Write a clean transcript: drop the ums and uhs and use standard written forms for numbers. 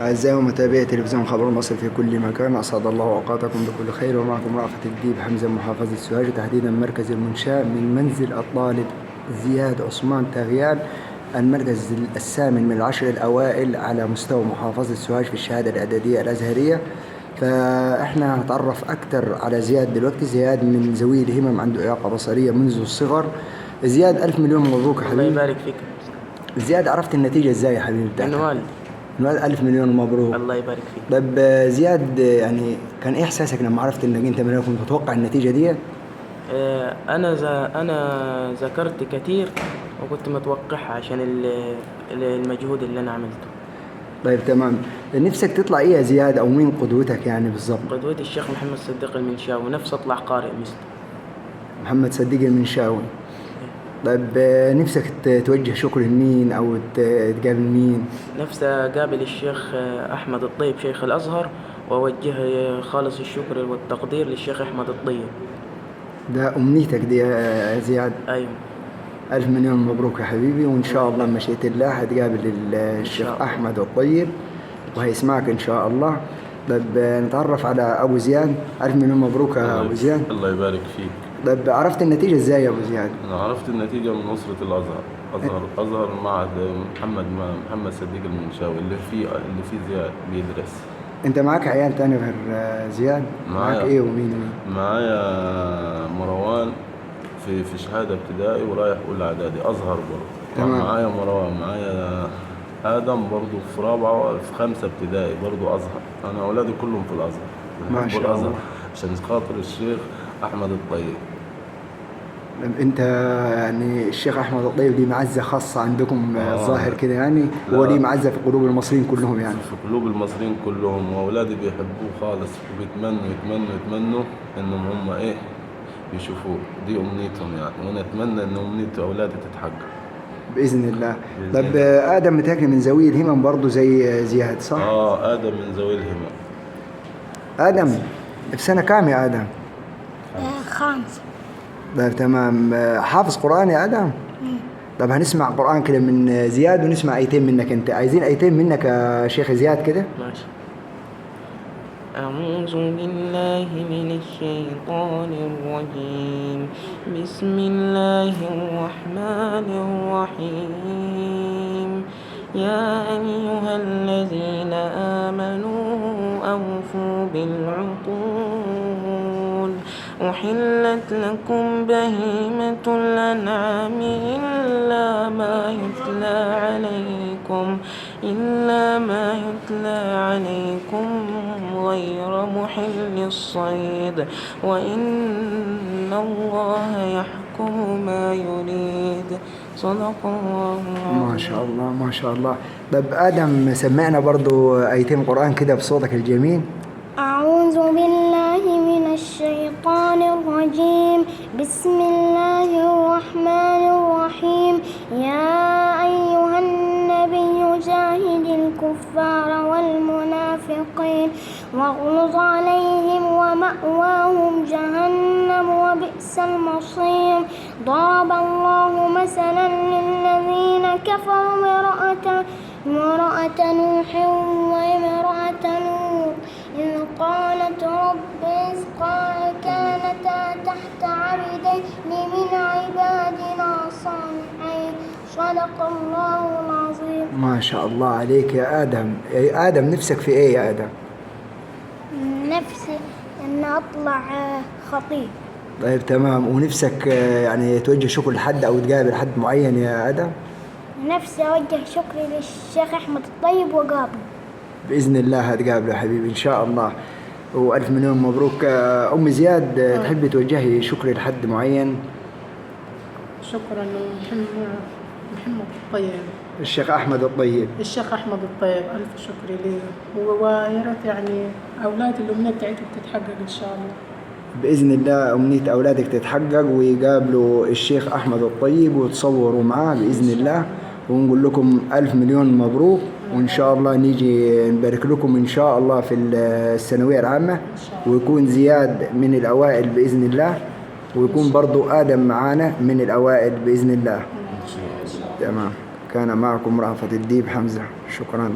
أعزائي متابعي تلفزيون خبر مصر في كل مكان، أسعد الله أوقاتكم بكل خير، ومعكم رأفت الديب حمزة محافظة سوهاج، تحديدا مركز المنشاة من منزل الطالب زياد عثمان تغيال، المركز الثامن من العشر الأوائل على مستوى محافظة سوهاج في الشهادة الإعدادية الأزهرية. فإحنا هنتعرف أكثر على زياد دلوقتي. زياد من ذوي الهمم، عنده إعاقة بصرية منذ الصغر. زياد ألف مليون مبروك يا حبيبي. الله يبارك فيك. زياد، عرفت النتيجة إزاي يا حبيبي بتاعتك؟ من والدي. ألف مليون مبروك. الله يبارك فيك. طب زياد، يعني كان ايه احساسك لما عرفت انك انت مليون؟ كنت متوقع النتيجه دي؟ انا ذاكرت كتير وكنت متوقعها عشان المجهود اللي انا عملته. طيب تمام. نفسك تطلع ايه يا زياد، او مين قدوتك يعني بالظبط؟ قدوتي الشيخ محمد صديق المنشاوي، نفسي اطلع قارئ مثله. محمد صديق المنشاوي. طيب نفسك توجه شكر لمين او تقابل مين؟ نفسي اقابل الشيخ احمد الطيب شيخ الازهر، واوجه خالص الشكر والتقدير للشيخ احمد الطيب. ده امنيتك دي يا زياد؟ ايوه. ألف مليون مبروك يا حبيبي، وإن شاء الله مشيئة الله هتقابل الشيخ أحمد الطيب وهيسمعك إن شاء الله. طب نتعرف على أبو زياد. ألف مليون مبروك يا أبو زياد. الله يبارك فيك. طب عرفت النتيجة إزاي يا أبو زياد؟ أنا عرفت النتيجة من أسرة الأزهر. أزهر معهد محمد صديق المنشاوي اللي فيه زياد بيدرس. أنت معاك عيال تاني غير زياد؟ معاك إيه ومين؟ معايا مروان في شهادة ابتدائي ورايح أولى إعدادي أزهر برضه. معايا مروان، معايا آدم برضه في رابعة، في خمسة ابتدائي برضه أزهر. أنا أولادي كلهم في الأزهر. ما شاء الله. عشان خاطر الشيخ أحمد الطيب. أنت يعني الشيخ أحمد الطيب دي معزة خاصة عندكم ظاهر كده يعني؟ هو دي معزة في قلوب المصريين كلهم يعني؟ في قلوب المصريين كلهم، وأولادي بيحبوه خالص وبيتمنوا إنهم هم إيه يشوفوه. دي أمنيتهم يعني، وأنا أتمنى إن أمنية أولادي تتحقق بإذن الله. طب آدم متاكد من ذوي الهمم برضه زي زياد صح؟ آدم من ذوي الهمم. آدم في سنة كام يا آدم؟ خامس. طيب تمام. حافظ قرآن يا آدم؟ طب هنسمع قرآن كده من زياد ونسمع آيتين منك أنت. عايزين آيتين منك يا شيخ زياد كده؟ ماشي. أعوذ بالله من الشيطان الرجيم. بسم الله الرحمن الرحيم. يا أيها الذين آمنوا أوفوا بالعقول. أحلت لكم بهيمة الأنعام إلا ما يتلى عليكم غير محل الصيد، وإن الله يحكم ما يريد. صدق الله العظيم. ما شاء الله ما شاء الله. طب آدم سمعنا برضو آيتين قرآن كده بصوتك الجميل. أعوذ بالله من الشيطان الرجيم. بسم الله الرحمن الرحيم. يا أيها النبي جاهد الكفار والمنافقين واغلظ عليهم ومأواهم جهنم وبئس المصير. ضرب الله مثلا للذين كفروا امرأة نوح وامرأة لوط إذ قالت رب كانتا تحت عبدين من عبادنا صالحين. صدق الله العظيم. ما شاء الله عليك يا آدم. يا آدم نفسك في إيه يا آدم؟ نفسي أن أطلع خطيب. طيب تمام. ونفسك يعني توجه شكر لحد أو تقابل حد معين يا آدم؟ نفسي أوجه شكري للشيخ أحمد الطيب وقابله. بإذن الله هتقابله يا حبيبي إن شاء الله. وألف مليون مبروك. أم زياد تحبي توجهي شكر لحد معين؟ شكرا محمد الطيب، الشيخ أحمد الطيب. الشيخ أحمد الطيب ألف شكر ليه، ويا ريت يعني أولادي الأمنية بتاعتهم تتحقق إن شاء الله. بإذن الله أمنية أولادك تتحقق ويقابلوا الشيخ أحمد الطيب وتصوروا معاه بإذن الله. ونقول لكم ألف مليون مبروك، وإن شاء الله نيجي نبارك لكم إن شاء الله في الثانوية العامة، ويكون زياد من الأوائل بإذن الله، ويكون برضو آدم معانا من الأوائل بإذن الله. تمام. كان معكم رأفت الديب حمزة. شكرا.